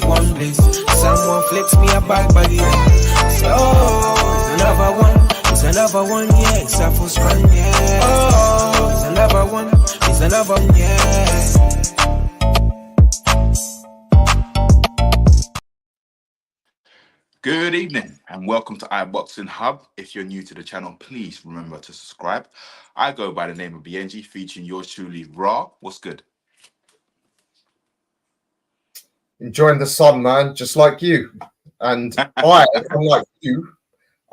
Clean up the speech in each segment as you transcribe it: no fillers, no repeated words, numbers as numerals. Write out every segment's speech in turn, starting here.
one bliss. Someone flicks me a bad body. Say, oh, it's another one. It's another one, yeah. It's a full strand, yeah. Oh, it's another one. It's another one, yeah. Good evening and welcome to iBoxingHub. If you're new to the channel, please remember to subscribe. I go by the name of Biyenge, featuring yours truly, Rah. What's good? Enjoying the sun, man, just like you. And unlike you,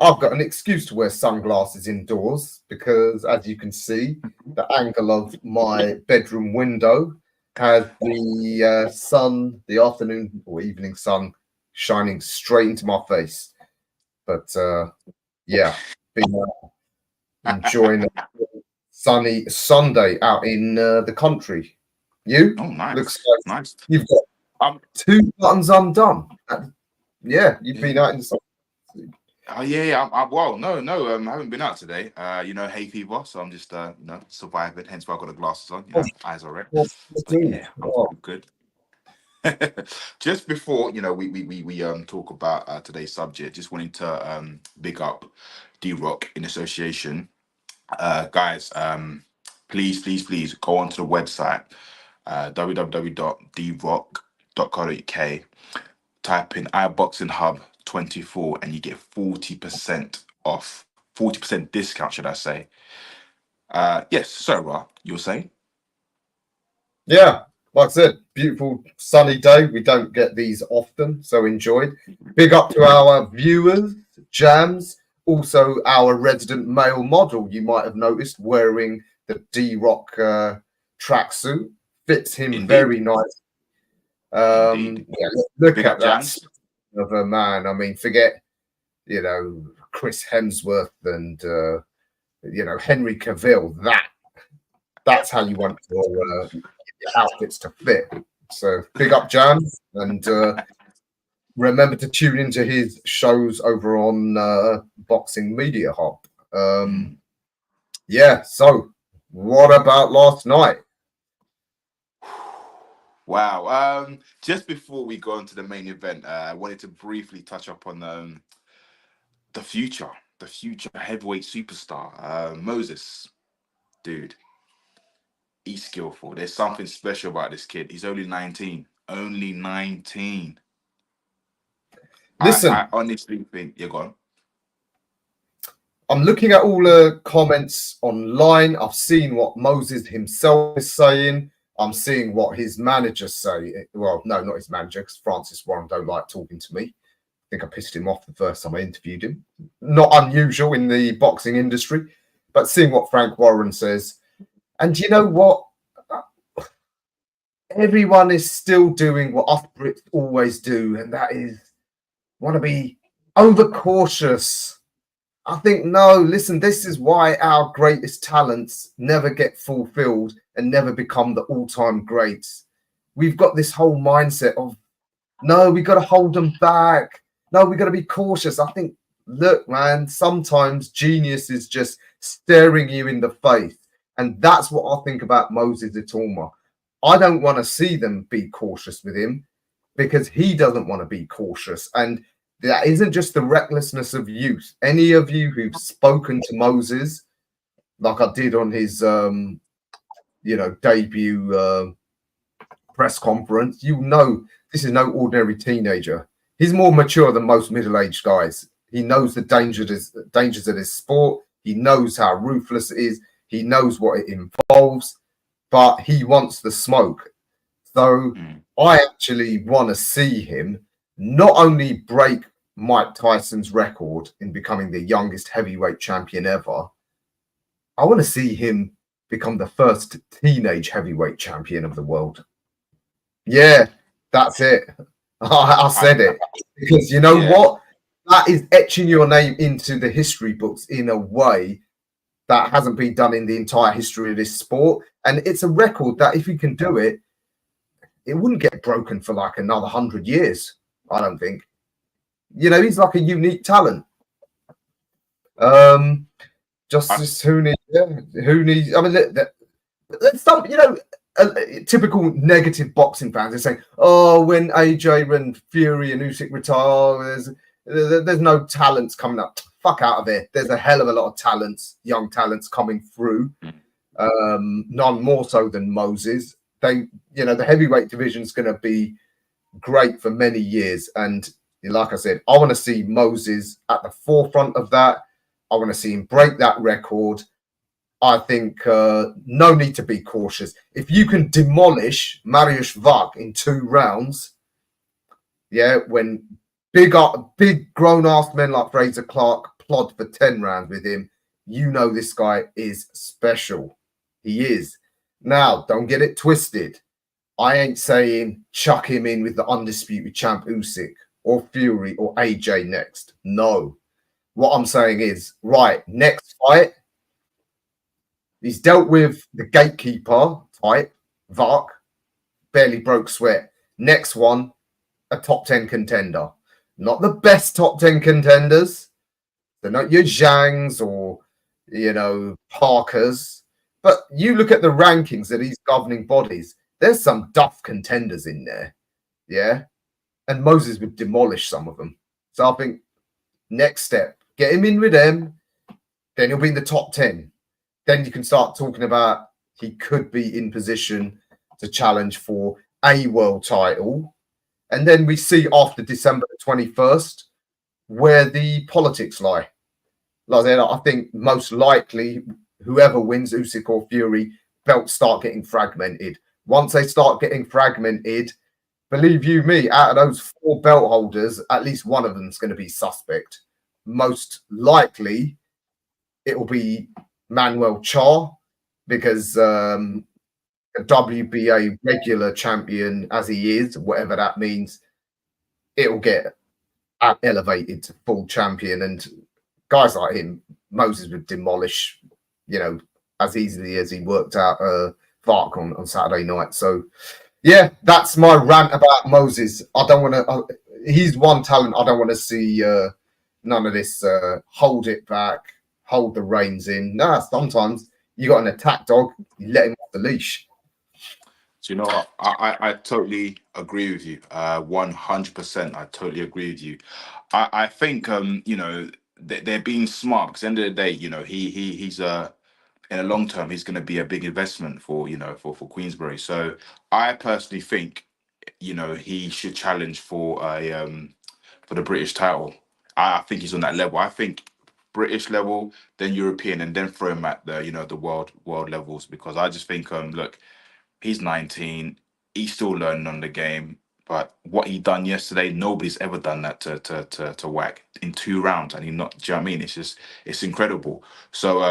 I've got an excuse to wear sunglasses indoors because, as you can see, the angle of my bedroom window has the sun, the afternoon or evening sun, shining straight into my face. But yeah, been enjoying a sunny Sunday out in the country. You? Oh, nice. Looks like nice. You've got 2 buttons undone. Yeah, you've been out in the sun. Oh yeah. Well, no, I haven't been out today. Hay fever, so I'm just surviving. Hence why I got the glasses on. Eyes are red. Yeah, I'm good. Just before we talk about today's subject, just wanting to big up D-Rock in association, guys. Please go onto the website www.drock.co.uk. Type in iBoxingHub 24 and you get 40% off, 40% discount, should I say? Yes, so Rah, you were saying? Yeah. Like I said, beautiful sunny day. We don't get these often, so enjoyed. Big up to our viewers, Jams, also our resident male model. You might have noticed wearing the D-Rock tracksuit. Fits him Indeed. very nice. Look Big at up, that Jams. of a man. I mean, forget, Chris Hemsworth and, Henry Cavill. That's how you want your outfits to fit. So big up Jan, and remember to tune into his shows over on Boxing Media Hub. Yeah, so what about last night? Wow. Just before we go into the main event, I wanted to briefly touch up on the future heavyweight superstar, Moses. Dude, he's skillful. There's something special about this kid. He's only 19. Only 19. Listen, I honestly think you're gone. I'm looking at all the comments online. I've seen what Moses himself is saying. I'm seeing what his manager say. Well, no, not his manager, because Francis Warren don't like talking to me. I think I pissed him off the first time I interviewed him. Not unusual in the boxing industry, but seeing what Frank Warren says. And you know what? Everyone is still doing what us Brits always do, and that is want to be overcautious. I think, no, listen, this is why our greatest talents never get fulfilled and never become the all-time greats. We've got this whole mindset of, no, we got to hold them back. No, we got to be cautious. I think, look, man, sometimes genius is just staring you in the face. And that's what I think about Moses Itoma. I don't want to see them be cautious with him because he doesn't want to be cautious. And that isn't just the recklessness of youth. Any of you who've spoken to Moses, like I did on his, debut press conference, you know this is no ordinary teenager. He's more mature than most middle-aged guys. He knows the dangers of this sport. He knows how ruthless it is. He knows what it involves, but he wants the smoke. So I actually want to see him not only break Mike Tyson's record in becoming the youngest heavyweight champion ever, I want to see him become the first teenage heavyweight champion of the world. Yeah, that's it. I said it. Because you know what? That is etching your name into the history books in a way that hasn't been done in the entire history of this sport. And it's a record that if you can do it, it wouldn't get broken for like another 100 years, I don't think. He's like a unique talent. Justice Hooney, I mean, there's some, typical negative boxing fans are saying, "Oh, when AJ and Fury and Usyk retire, there's no talents coming up." Fuck out of here. There's a hell of a lot of talents, young talents coming through. None more so than Moses. The heavyweight division is going to be great for many years, and like I said, I want to see Moses at the forefront of that. I want to see him break that record. I think no need to be cautious. If you can demolish Mariusz Wach in 2 rounds, when big grown-ass men like Fraser Clark plod for 10 rounds with him, this guy is special. He is. Now, don't get it twisted. I ain't saying chuck him in with the undisputed champ Usyk or Fury or AJ next. No. What I'm saying is, right, next fight, he's dealt with the gatekeeper type, Wach, barely broke sweat. Next one, a top 10 contender. Not the best top 10 contenders. They're not your Zhangs or, Parkers. But you look at the rankings of these governing bodies, there's some duff contenders in there. Yeah. And Moses would demolish some of them. So I think next step, get him in with them. Then he'll be in the top 10. Then you can start talking about he could be in position to challenge for a world title. And then we see after December 21st where the politics lie. Like I said, I think most likely whoever wins, Usyk or Fury, belts start getting fragmented. Once they start getting fragmented, believe you me, out of those 4 belt holders, at least one of them is going to be suspect. Most likely, it will be Manuel Char, because a WBA regular champion, as he is, whatever that means, it will get elevated to full champion. And guys like him, Moses would demolish, as easily as he worked out Vark on Saturday night. So, yeah, that's my rant about Moses. I don't want to. He's one talent. I don't want to see none of this. Hold it back. Hold the reins in. Nah, sometimes you got an attack dog. You let him off the leash. So, what? I totally agree with you. 100%. I totally agree with you. I think they're being smart, because at the end of the day, he's in the long term, he's going to be a big investment for Queensberry. So I personally think he should challenge for the British title. I think he's on that level. I think British level, then European, and then throw him at the world levels, because I just think look, he's 19, he's still learning on the game. But what he done yesterday, nobody's ever done that to Whack in 2 rounds, and he not. Do you know what I mean? It's incredible. So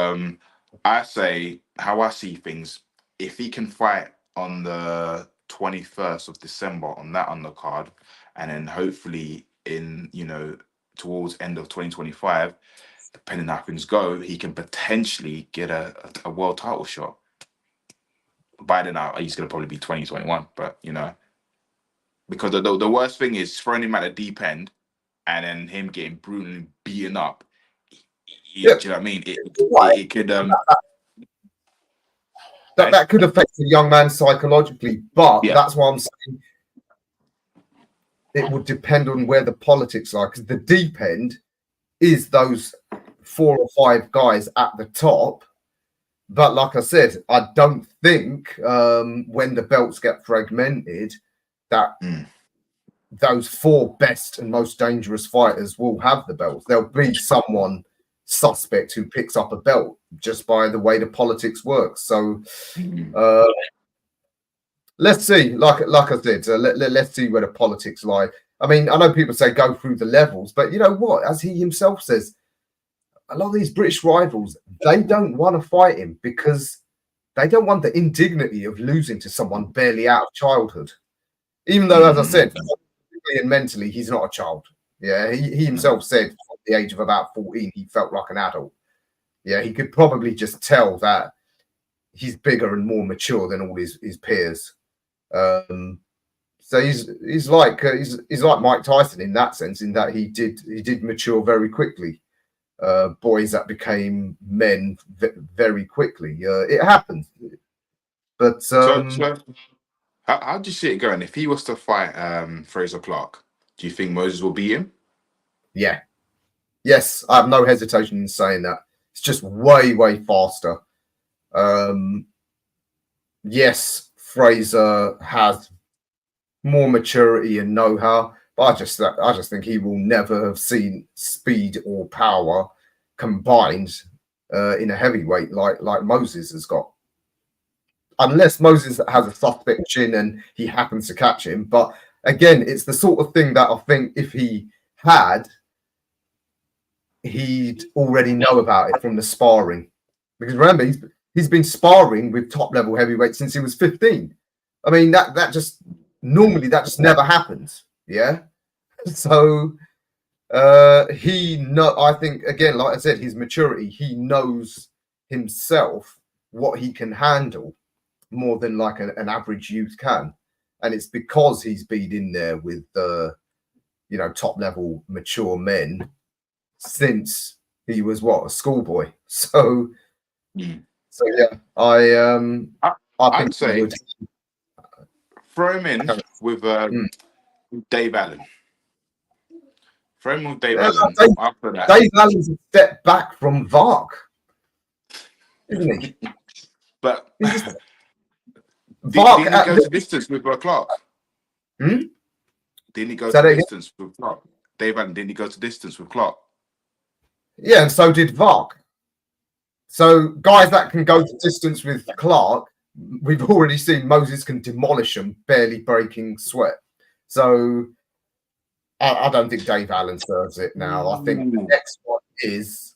I say, how I see things, if he can fight on the 21st of December on that undercard, and then hopefully in towards end of 2025, depending on how things go, he can potentially get a world title shot. By then, he's going to probably be 2021, but because the worst thing is throwing him at the deep end and then him getting brutally beaten up. Do you know what I mean? It could that could affect the young man psychologically, but that's why I'm saying it would depend on where the politics are, because the deep end is those 4 or 5 guys at the top. But like I said, I don't think when the belts get fragmented that those 4 best and most dangerous fighters will have the belts. There'll be someone suspect who picks up a belt just by the way the politics works. So let's see. Like I said, let's see where the politics lie. I mean, I know people say go through the levels, but you know what? As he himself says, a lot of these British rivals, they don't want to fight him because they don't want the indignity of losing to someone barely out of childhood. Even though, as I said, physically and mentally, he's not a child. Yeah, he himself said at the age of about 14, he felt like an adult. Yeah, he could probably just tell that he's bigger and more mature than all his peers. So he's like Mike Tyson in that sense, in that he did mature very quickly. Boys that became men very quickly. It happens. But So how do you see it going? If he was to fight Fraser Clark, do you think Moses will beat him? yeah, yes, I have no hesitation in saying that. It's just way, way faster. Yes, Fraser has more maturity and know-how, but I just think he will never have seen speed or power combined in a heavyweight like Moses has got. Unless Moses has a suspect chin and he happens to catch him. But again, it's the sort of thing that I think if he had, he'd already know about it from the sparring. Because remember, he's been sparring with top level heavyweights since he was 15. I mean, that just normally that just never happens. Yeah. So I think again, like I said, his maturity, he knows himself what he can handle more than like an average youth can. And it's because he's been in there with top level mature men since he was a schoolboy. So yeah, I'd say throw him in with Dave Allen. Throw him with Dave Allen. After that, Dave Allen's a step back from Vark, isn't he? But didn't he go to distance with Clark? Didn't he go to distance with Clark? Dave Allen, didn't he go to distance with Clark? Yeah, and so did Vark. So guys that can go to distance with Clark, we've already seen Moses can demolish them, barely breaking sweat. So I don't think Dave Allen serves it now. I think the next one it's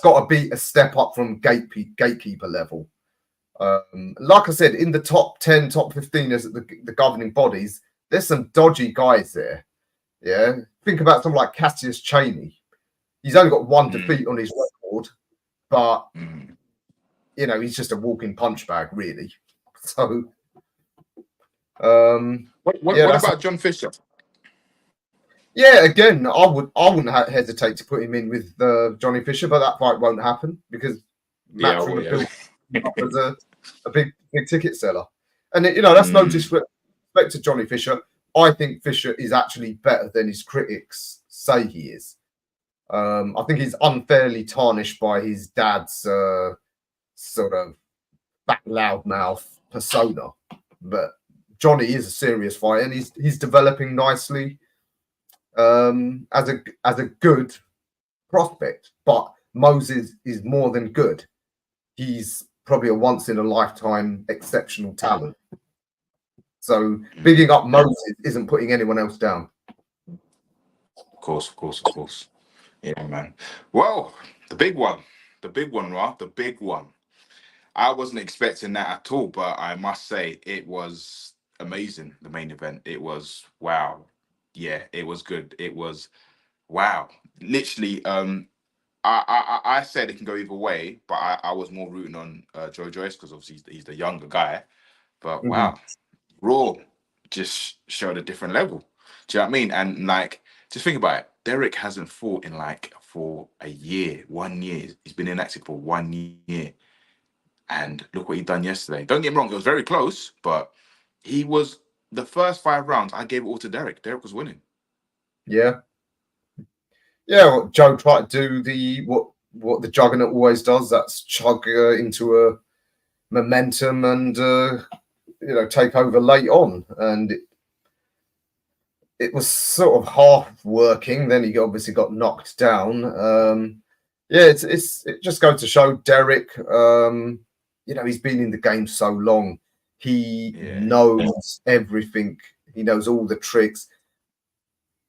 got to be a step up from gatekeeper level. Like I said, in the top 10, top 15 as the governing bodies, there's some dodgy guys there. Yeah. Think about someone like Cassius Chaney. He's only got one defeat on his record, but he's just a walking punch bag, really. So what about John Fisher? Yeah, again, I wouldn't hesitate to put him in with Johnny Fisher, but that fight won't happen because Matchroom was a big ticket seller, and that's no disrespect to Johnny Fisher. I think Fisher is actually better than his critics say he is. I think he's unfairly tarnished by his dad's sort of fat loudmouth persona, but Johnny is a serious fighter, and he's developing nicely. As a good prospect, but Moses is more than good. He's probably a once in a lifetime exceptional talent. So bigging up Moses isn't putting anyone else down. Of course. Yeah, man. Well, the big one, Rah, the big one. I wasn't expecting that at all, but I must say it was amazing. The main event, it was wow. Yeah, it was good. It was wow. Literally, I said it can go either way, but I was more rooting on Joe Joyce because obviously he's the younger guy. But wow, Raw just showed a different level. Do you know what I mean? And like, just think about it. Derek hasn't fought in for a year, 1 year. He's been inactive for 1 year. And look what he done yesterday. Don't get me wrong, it was very close, but he was the first 5 rounds. I gave it all to Derek. Derek was winning. Yeah. Yeah, well, Joe tried to do what the Juggernaut always does. That's chug into a momentum and take over late on, and it was sort of half working. Then he obviously got knocked down. It just goes to show Derek. He's been in the game so long. He knows everything. He knows all the tricks.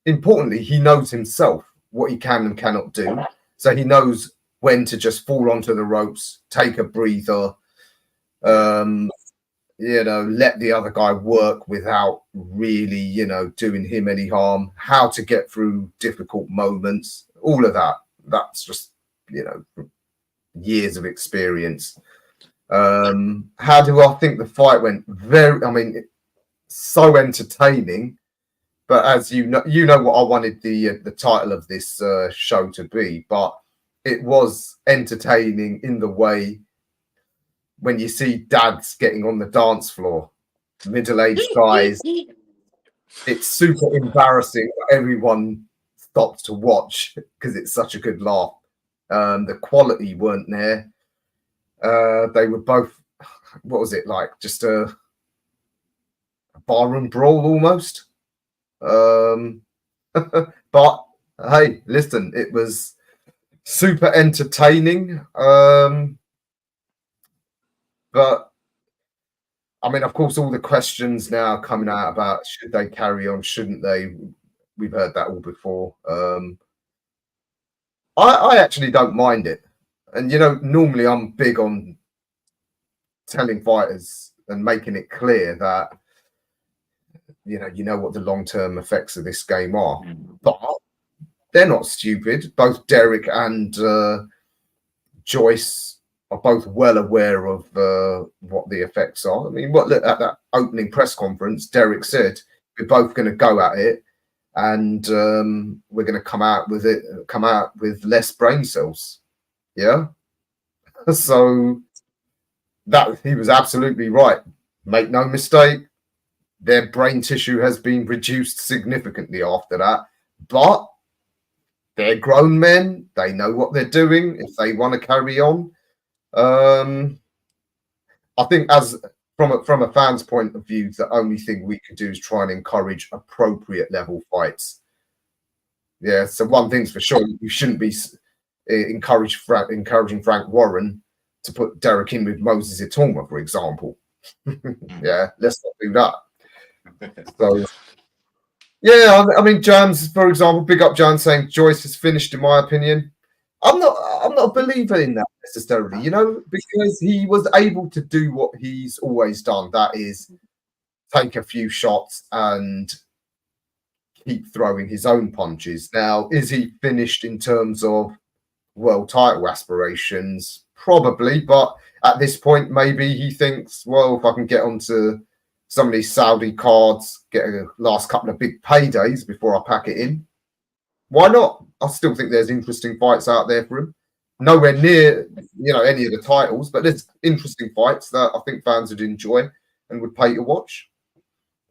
Importantly, he knows himself what he can and cannot do. So he knows when to just fall onto the ropes, take a breather, let the other guy work without really, doing him any harm, how to get through difficult moments, all of that. That's just, years of experience. How do I think the fight went? So entertaining. But as you know what I wanted the title of this show to be, but it was entertaining in the way when you see dads getting on the dance floor, middle-aged guys, it's super embarrassing. Everyone stops to watch because it's such a good laugh. The quality weren't there. They were both, what was it like? Just a barroom brawl almost. But hey, listen, it was super entertaining. But I mean, of course, all the questions now coming out about should they carry on, shouldn't they? We've heard that all before. I actually don't mind it. And, you know, normally I'm big on telling fighters and making it clear that, you know what the long-term effects of this game are. But they're not stupid. Both Derek and Joyce are both well aware of what the effects are. I mean, look at that opening press conference, Derek said, we're both going to go at it and we're going to come out with less brain cells. Yeah. So that he was absolutely right. Make no mistake, their brain tissue has been reduced significantly after that. But they're grown men. They know what they're doing if they want to carry on. I think as from a fan's point of view, the only thing we could do is try and encourage appropriate level fights. Yeah, so one thing's for sure, you shouldn't be encouraging Frank Warren to put Derek in with Moses Itoma, for example. Yeah, let's not do that. So, yeah, I mean, Jans, for example, big up Jans saying Joyce is finished, in my opinion. I'm not a believer in that necessarily, you know, because he was able to do what he's always done. That is take a few shots and keep throwing his own punches. Now, is he finished in terms of world title aspirations? Probably, but at this point, maybe he thinks, well, if I can get onto some of these Saudi cards, get a last couple of big paydays before I pack it in, why not? I still think there's interesting fights out there for him. Nowhere near, you know, any of the titles, but there's interesting fights that I think fans would enjoy and would pay to watch.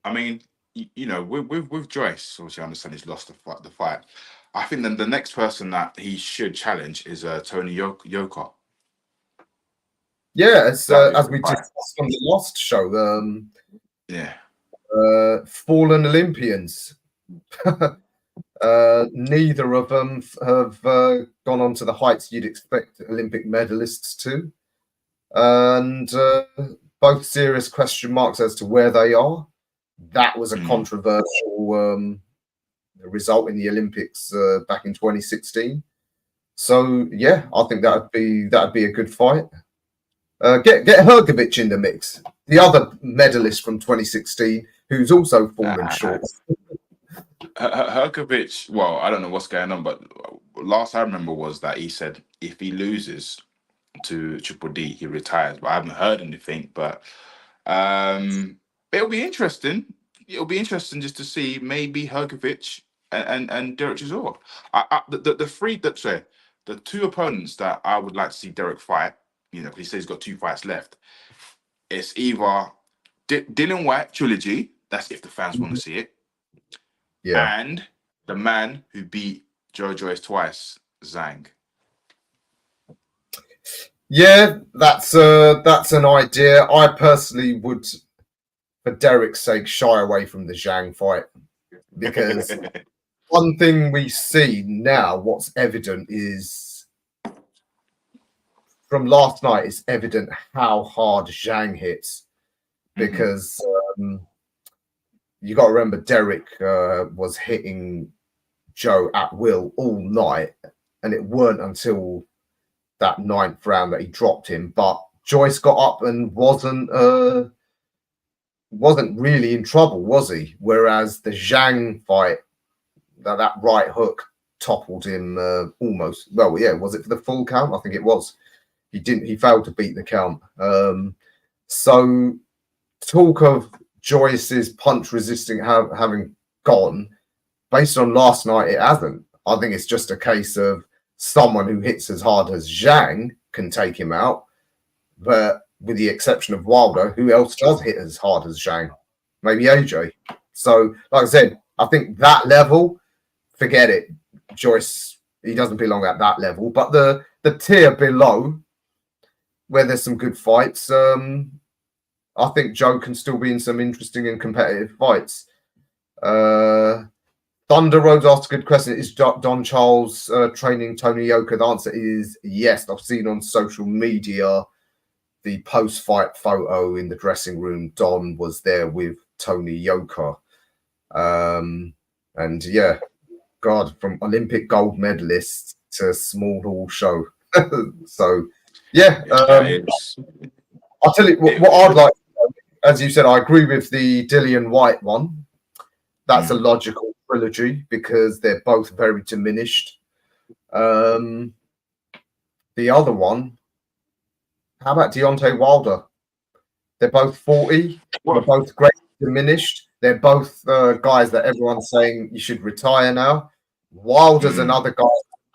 I mean, you know, with Joyce, obviously I understand he's lost the fight. I think then the next person that he should challenge is Tony Yoka. Yeah, as we discussed on the last show, yeah, fallen Olympians. Neither of them have gone on to the heights you'd expect Olympic medalists to, and both serious question marks as to where they are. That was a controversial result in the Olympics back in 2016. So yeah, I think that'd be a good fight. Get Hrgovic in the mix, the other medalist from 2016, who's also fallen short. Hrgovic, well, I don't know what's going on, but last I remember was that he said if he loses to Triple D, he retires. But I haven't heard anything. But it'll be interesting. It'll be interesting just to see maybe Hrgovic and Derek Chisora. The two opponents that I would like to see Derek fight, you know, because he says he's got 2 fights left. It's either Dylan White trilogy. That's if the fans want to see it. Yeah, and the man who beat Joe Joyce twice, Zhang. Yeah, that's an idea. I personally would, for Derek's sake, shy away from the Zhang fight, because one thing we see now, what's evident is from last night, it's evident how hard Zhang hits, because you got to remember Derek was hitting Joe at will all night, and it weren't until that 9th round that he dropped him. But Joyce got up and wasn't really in trouble, was he? Whereas the Zhang fight, that right hook toppled him almost. Well, yeah, was it for the full count? I think it was. He failed to beat the count. So talk of Joyce's punch resisting having gone, based on last night, it hasn't. I think it's just a case of someone who hits as hard as Zhang can take him out, but with the exception of Wilder, who else does hit as hard as Zhang? Maybe AJ. So, like I said, I think that level, forget it. Joyce, he doesn't belong at that level. But the tier below, where there's some good fights, I think Joe can still be in some interesting and competitive fights. Thunder Road asked a good question. Is Don Charles training Tony Yoka? The answer is yes. I've seen on social media the post-fight photo in the dressing room. Don was there with Tony Yoka. And yeah, God, from Olympic gold medalist to small hall show. So, yeah. I'll tell you what I'd like. As you said, I agree with the Dillian White one. That's a logical trilogy because they're both very diminished. The other one, how about Deontay Wilder? They're both 40. They're both great diminished. They're both guys that everyone's saying you should retire now. Wilder's another guy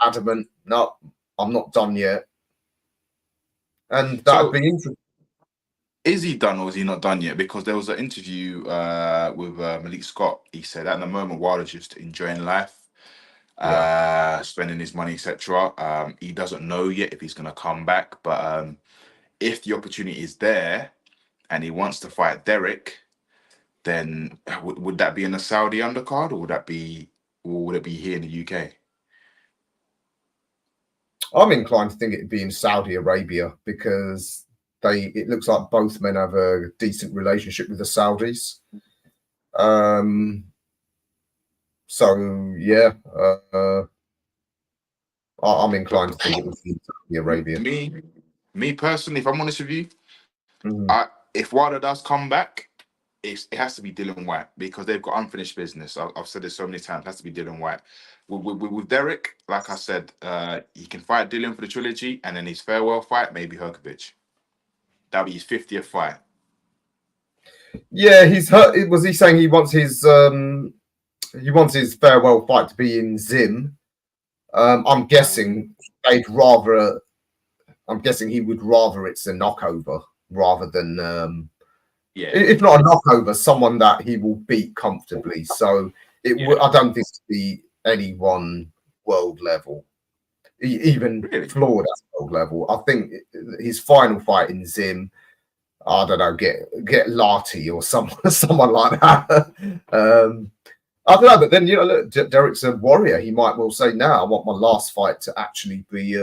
adamant, no, I'm not done yet. And that'd be interesting. Is he done or is he not done yet? Because there was an interview with Malik Scott. He said at the moment Wilder's just enjoying life, spending his money, etc. He doesn't know yet if he's going to come back. But if the opportunity is there and he wants to fight Derek, then would that be in the Saudi undercard or would it be here in the UK? I'm inclined to think it'd be in Saudi Arabia because it looks like both men have a decent relationship with the Saudis. So yeah, I'm inclined to think it would be in Saudi Arabia. Me personally, if I'm honest with you, if Wilder does come back, it has to be Dillian White because they've got unfinished business. I've said this so many times. It has to be Dillian White. With Derek, like I said, he can fight Dillian for the trilogy, and then his farewell fight, maybe Herkovich. That'll be his 50th fight. Yeah, he's hurt. Was he saying he wants his farewell fight to be in Zim? I'm guessing he would rather it's a knockover rather than if not a knockover, someone that he will beat comfortably. So I don't think it'd be any one world level. Even flawed at world level. I think his final fight in Zim, I don't know, get Lati or someone like that. I don't know, but then look, Derek's a warrior. He might well say, "Now I want my last fight to actually be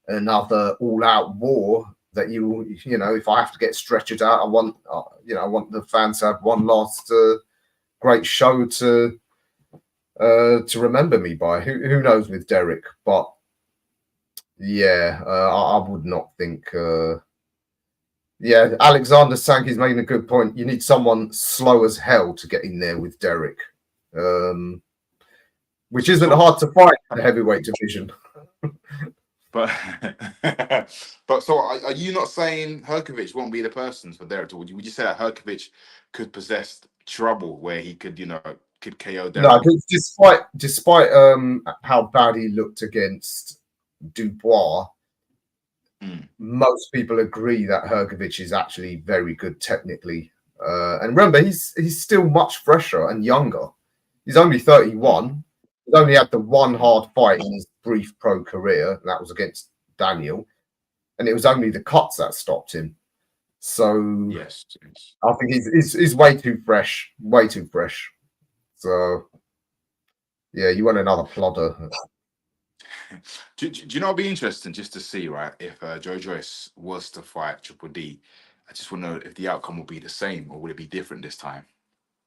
another all-out war. That if I have to get stretchered out, I want the fans to have one last great show to remember me by. Who knows with Derek, but." Yeah, I would not think. Alexander Sankey's making a good point. You need someone slow as hell to get in there with Derek, which isn't hard to fight in the heavyweight division. But so are you not saying Herkovich won't be the person for Derek? Would you say that Herkovich could possess trouble where he could KO Derek? No, despite how bad he looked against Dubois, most people agree that Herkovich is actually very good technically. And remember, he's still much fresher and younger. He's only 31. He's only had the one hard fight in his brief pro career, and that was against Daniel. And it was only the cuts that stopped him. So yes. I think he's way too fresh. So yeah, you want another plodder. Do you know it'd be interesting just to see, right, if Joe Joyce was to fight Triple D? I just want to know if the outcome will be the same or would it be different this time?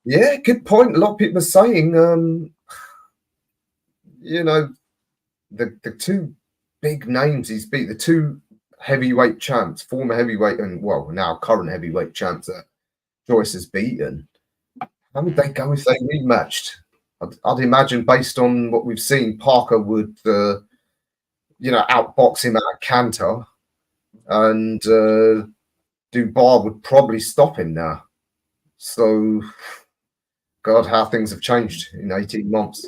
Yeah, good point. A lot of people are saying, the two big names he's beat, the two heavyweight champs, former heavyweight and now current heavyweight champs that Joyce has beaten. How would they go if they rematched? I'd imagine, based on what we've seen, Parker would, outbox him at a canter, and Dubois would probably stop him now. So, God, how things have changed in 18 months.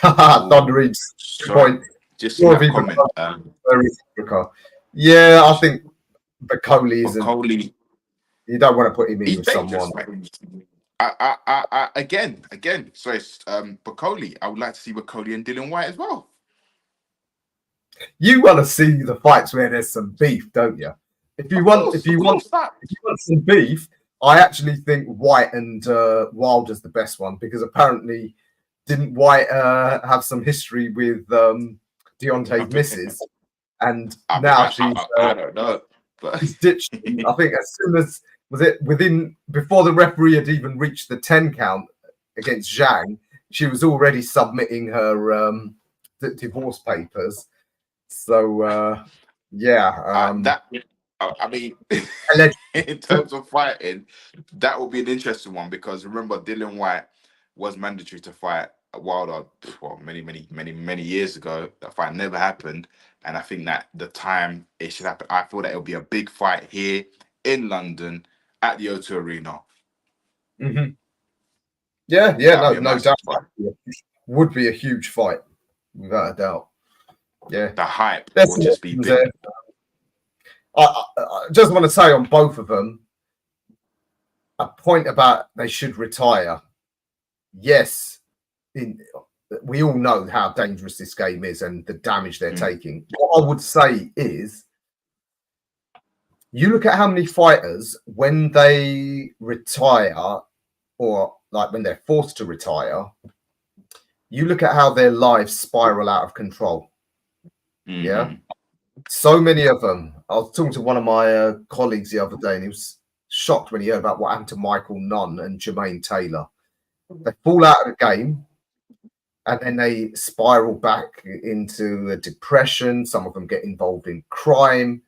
Thunder Eats, point. Just a comment. Yeah, I think Bacoli isn't. Coley, You don't want to put him in he's with dangerous. someone. Again. So it's Bacoli. I would like to see Bacoli and Dylan White as well. You want to see the fights where there's some beef, don't you? If you want some beef, I actually think White and Wilder's the best one, because apparently didn't White have some history with Deontay's missus, and now I don't know, but she's ditched him. I think as soon as before the referee had even reached the 10 count against Zhang, she was already submitting her divorce papers. So I mean, in terms of fighting, that will be an interesting one, because remember, Dylan White was mandatory to fight Wilder many years ago. That fight never happened, and I think that the time it should happen, I feel that it'll be a big fight here in London at the O2 Arena. Mm-hmm. Yeah, no doubt. Would be a huge fight, without a doubt. Yeah, the hype will just be big. I just want to say on both of them, a point about they should retire. Yes, we all know how dangerous this game is and the damage they're taking. What I would say is, you look at how many fighters, when they retire, or like when they're forced to retire, you look at how their lives spiral out of control. Yeah. So many of them. I was talking to one of my colleagues the other day, and he was shocked when he heard about what happened to Michael Nunn and Jermaine Taylor. They fall out of the game, and then they spiral back into a depression. Some of them get involved in crime.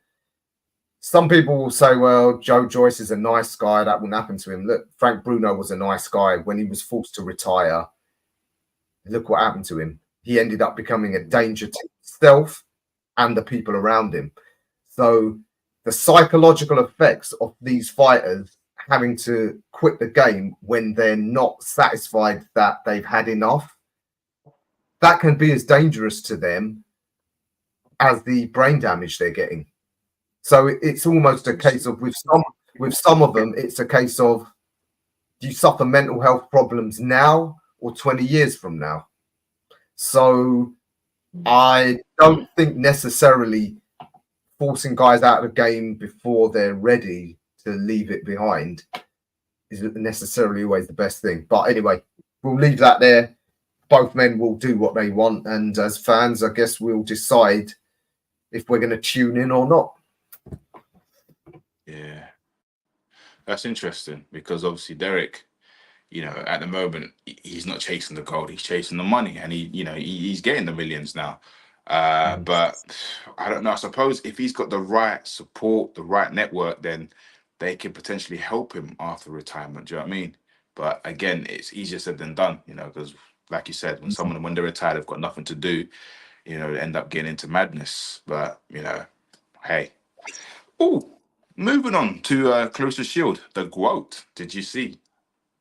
Some people will say, well, Joe Joyce is a nice guy, that wouldn't happen to him. Look, Frank Bruno was a nice guy. When he was forced to retire, look what happened to him. He ended up becoming a danger to himself and the people around him. So the psychological effects of these fighters having to quit the game when they're not satisfied that they've had enough, that can be as dangerous to them as the brain damage they're getting. So it's almost a case of, with some of them, it's a case of, do you suffer mental health problems now or 20 years from now? So I don't think necessarily forcing guys out of the game before they're ready to leave it behind is necessarily always the best thing. But anyway, we'll leave that there. Both men will do what they want, and as fans, I guess we'll decide if we're going to tune in or not. Yeah, that's interesting, because obviously Derek, at the moment he's not chasing the gold, he's chasing the money, and he's getting the millions now. But I don't know. I suppose if he's got the right support, the right network, then they could potentially help him after retirement. Do you know what I mean? But again, it's easier said than done, because like you said, when they're retired, they've got nothing to do, they end up getting into madness. But, hey. Oh, moving on to Clarissa Shield, the Gwoat. Did you see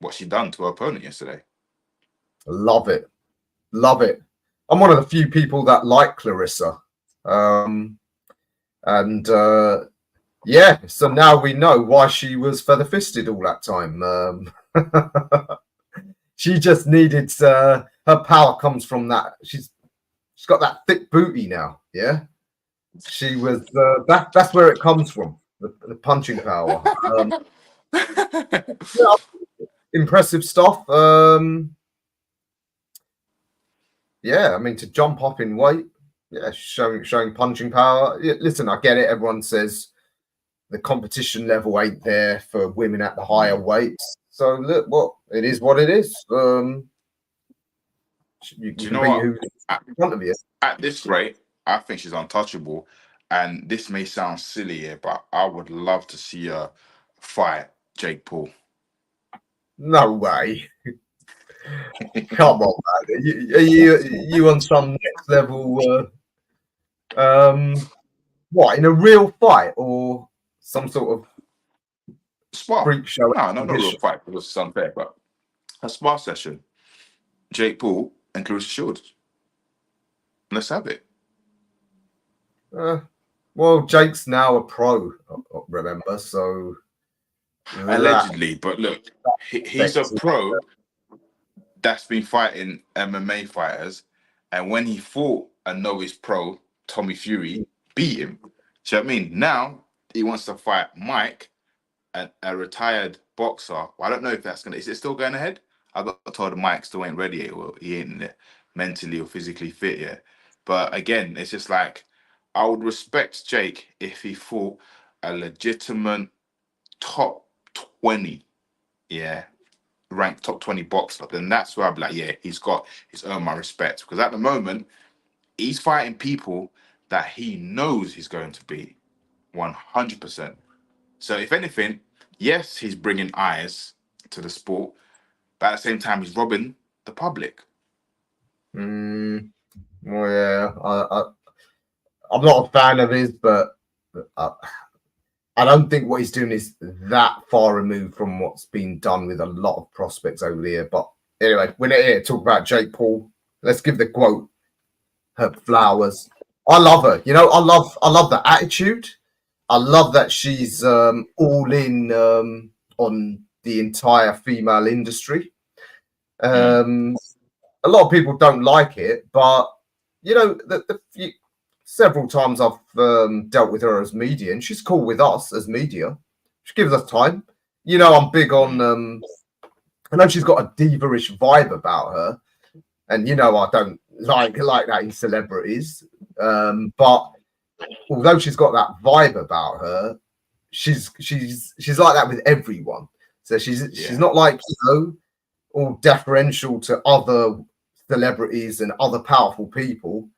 what she done to her opponent yesterday? Love it. I'm one of the few people that like Clarissa. So now we know why she was feather-fisted all that time. She just needed, her power comes from that. She's got that thick booty now. Yeah. She was, that's where it comes from, the punching power. Impressive stuff. I mean, to jump up in weight, showing punching power. Listen, I get it. Everyone says the competition level ain't there for women at the higher weights. So look, it is what it is. You know what? In front of you. At this rate, I think she's untouchable. And this may sound silly here, but I would love to see her fight Jake Paul. No way. Come on, man. You on some next level? What, in a real fight or some sort of spar freak show? No, not a real fight, because it's unfair, but a spar session. Jake Paul and Clarissa Shields. Let's have it. Well, Jake's now a pro, remember? So Allegedly, but look, he's a pro that's been fighting MMA fighters, and when he fought a novice pro, Tommy Fury, beat him. Do you know what I mean? Now he wants to fight Mike, a retired boxer. Well, I don't know if that's gonna. Is it still going ahead? I got told Mike still ain't ready yet. Well, he ain't mentally or physically fit yet. But again, it's just like I would respect Jake if he fought a legitimate top 20, yeah, ranked top 20 boxer. Then that's where I'd be like, yeah, he's earned my respect. Because at the moment, he's fighting people that he knows he's going to beat 100%. So if anything, yes, he's bringing eyes to the sport, but at the same time, he's robbing the public. Well, yeah, I'm not a fan of his, but I don't think what he's doing is that far removed from what's been done with a lot of prospects over the year. But anyway, we're not here to talk about Jake Paul. Let's give the Gwoat her flowers. I love her. You know, I love the attitude. I love that she's all in on the entire female industry. A lot of people don't like it, but you know, several times I've dealt with her as media, and she's cool with us as media. She gives us time. You know, I'm big on. I know she's got a diva-ish vibe about her, and you know I don't like that in celebrities. But although she's got that vibe about her, she's like that with everyone. So she's not like, you know, all deferential to other celebrities and other powerful people.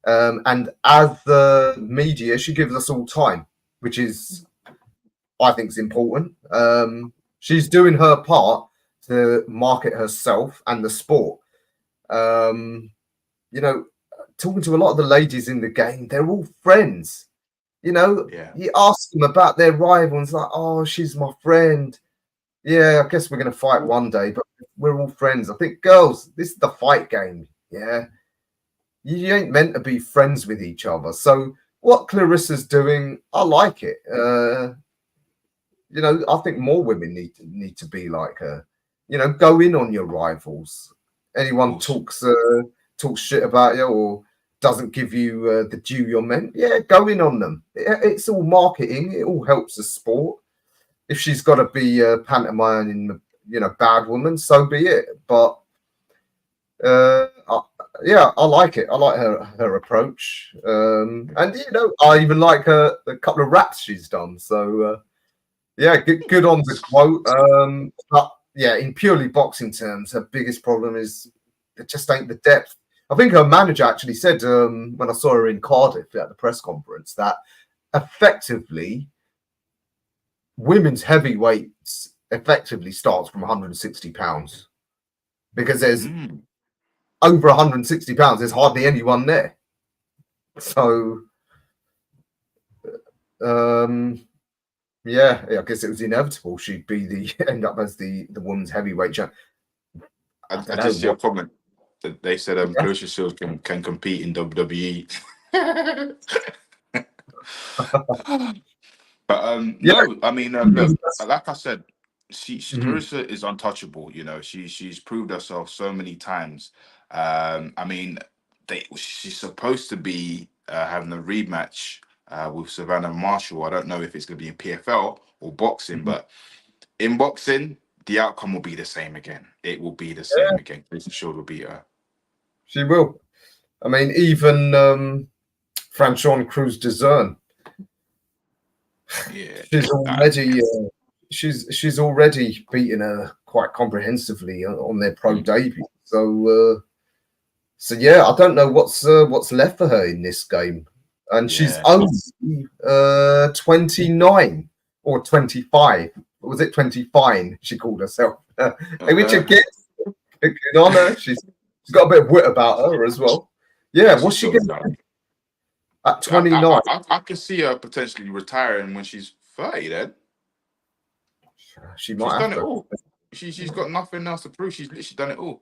And as the media, she gives us all time, which is, I think, is important. She's doing her part to market herself and the sport. You know, talking to a lot of the ladies in the game, they're all friends. You know, you ask them about their rivals, like, oh, she's my friend. Yeah, I guess we're going to fight one day, but we're all friends. I think, girls, this is the fight game. Yeah. You ain't meant to be friends with each other. So what Clarissa's doing, I like it. You know, I think more women need to be like her. You know, go in on your rivals. Anyone talks shit about you or doesn't give you the due you're meant, yeah, go in on them. It's all marketing. It all helps the sport. If she's got to be pantomiming, you know, bad woman, so be it. But yeah, I like it. I like her approach, and you know, I even like a couple of raps she's done. So yeah, good on the quote. But yeah, in purely boxing terms, her biggest problem is it just ain't the depth. I think her manager actually said when I saw her in Cardiff at the press conference that effectively women's heavyweights effectively starts from 160 pounds because there's over 160 pounds. There's hardly anyone there. So yeah, I guess it was inevitable she'd be end up as the women's heavyweight champ. I just see a comment that they said Clarissa Shields can compete in WWE. But no, I mean, look, like I said, Clarissa is untouchable. You know, she's proved herself so many times. I mean, she's supposed to be having a rematch with Savannah Marshall. I don't know if it's going to be in PFL or boxing, but in boxing, the outcome will be the same again. It will be the same again. Clarissa Shields will beat her. She will. I mean, even Franchon Cruz Dezern. Yeah, she's already beaten her quite comprehensively on their pro debut. So yeah, I don't know what's left for her in this game, and she's only 29 or 25. Was it 25? She called herself. Which again, good on her. She's got a bit of wit about her as well. Yeah, what's she going to do at 29? I can see her potentially retiring when she's 30. Then she's done it all. She's got nothing else to prove. She's literally done it all.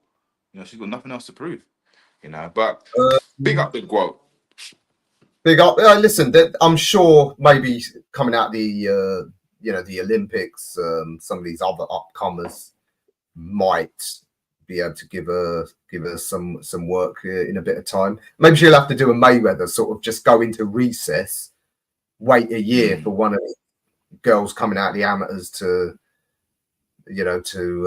You know, she's got nothing else to prove. You know, but big up the Gwoat. Big up. Listen, I'm sure maybe coming out the the Olympics, some of these other upcomers might be able to give her some work in a bit of time. Maybe she'll have to do a Mayweather, sort of just go into recess, wait a year for one of the girls coming out the amateurs to get onto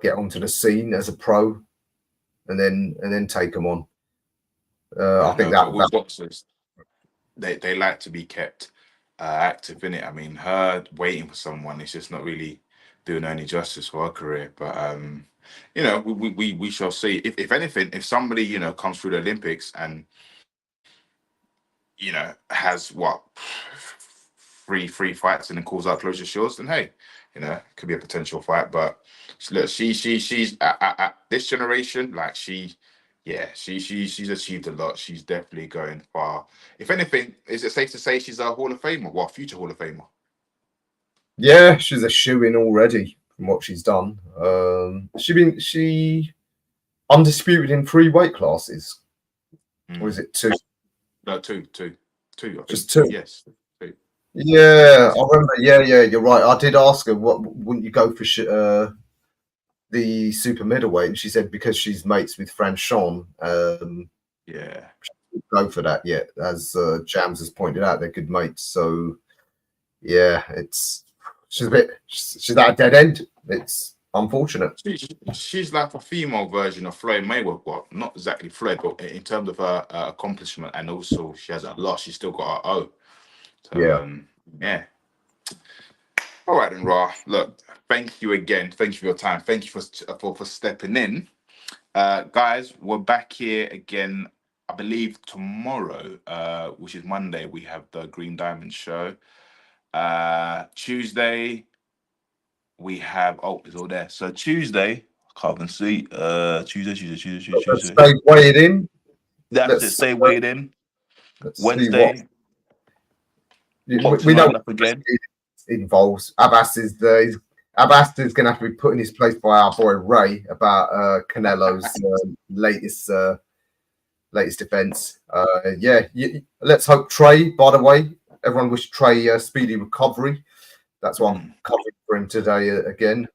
the scene as a pro, and then take them on. I think that with boxers, they like to be kept active in it. I mean, her waiting for someone is just not really doing her any justice for her career. But we shall see. If anything, if somebody comes through the Olympics and has three fights and then calls out closure shows, then hey, it could be a potential fight. But look, she's at this generation, like she's achieved a lot. She's definitely going far. If anything, is it safe to say she's a Hall of Famer? Well, future Hall of Famer. Yeah, she's a shoe-in already from what she's done. She undisputed in 3 weight classes. Or is it 2? No, two. Just 2. Yes. 2. Yeah, I remember. Yeah, you're right. I did ask her, what wouldn't you go for the super middleweight, and she said because she's mates with Franchon, go for that. Yeah, as Jams has pointed out, they're good mates. So yeah, she's at a dead end. It's unfortunate. She's like a female version of Floyd Mayweather. Well, not exactly Floyd, but in terms of her accomplishment, and also she hasn't lost. She's still got her O. So, yeah. All right, then, Rah. Look, thank you again. Thank you for your time. Thank you for stepping in, guys. We're back here again. I believe tomorrow, which is Monday, we have the Green Diamond show. Tuesday, we have it's all there. So Tuesday, I can't even see. Tuesday. Let's stay weighed in. That's it. Stay weighed in. Wednesday. We know what again involves. Abbas is going to have to be put in his place by our boy Ray about Canelo's latest defense. Let's hope Tre. By the way, everyone wish Tre a speedy recovery. That's what I'm covering for him today again.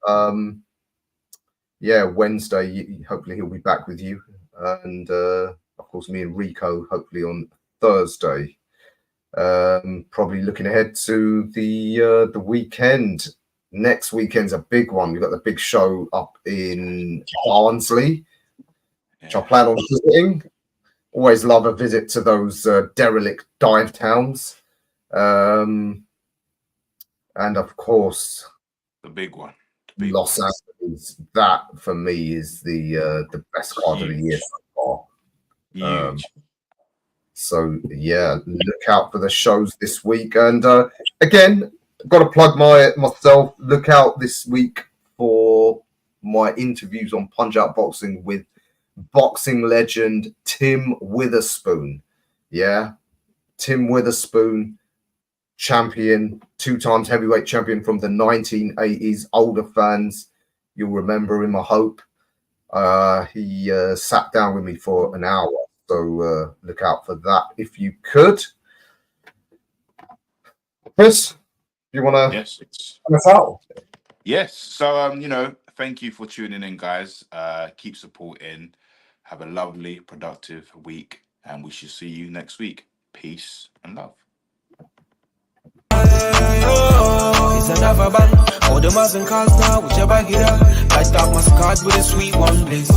Wednesday, hopefully he'll be back with you, and of course me and Rico hopefully on Thursday. Probably looking ahead to the weekend. Next weekend's a big one. We've got the big show up in Barnsley, which I plan on visiting. Always love a visit to those derelict dive towns. And of course, the big one. Los Angeles. That for me is the best card of the year so far. So yeah, look out for the shows this week. And again, got to plug myself. Look out this week for my interviews on Punchout Boxing with boxing legend Tim Witherspoon. Yeah, Tim Witherspoon, champion, 2 times heavyweight champion from the 1980s. Older fans, you'll remember him, I hope. He sat down with me for an hour. So look out for that if you could. Chris, you want to yes, us out? Yes. So thank you for tuning in, guys. Keep supporting. Have a lovely, productive week, and we shall see you next week. Peace and love. It's another bang. All the Muslim calls now, whichever get up. I start my cards with a sweet one, please.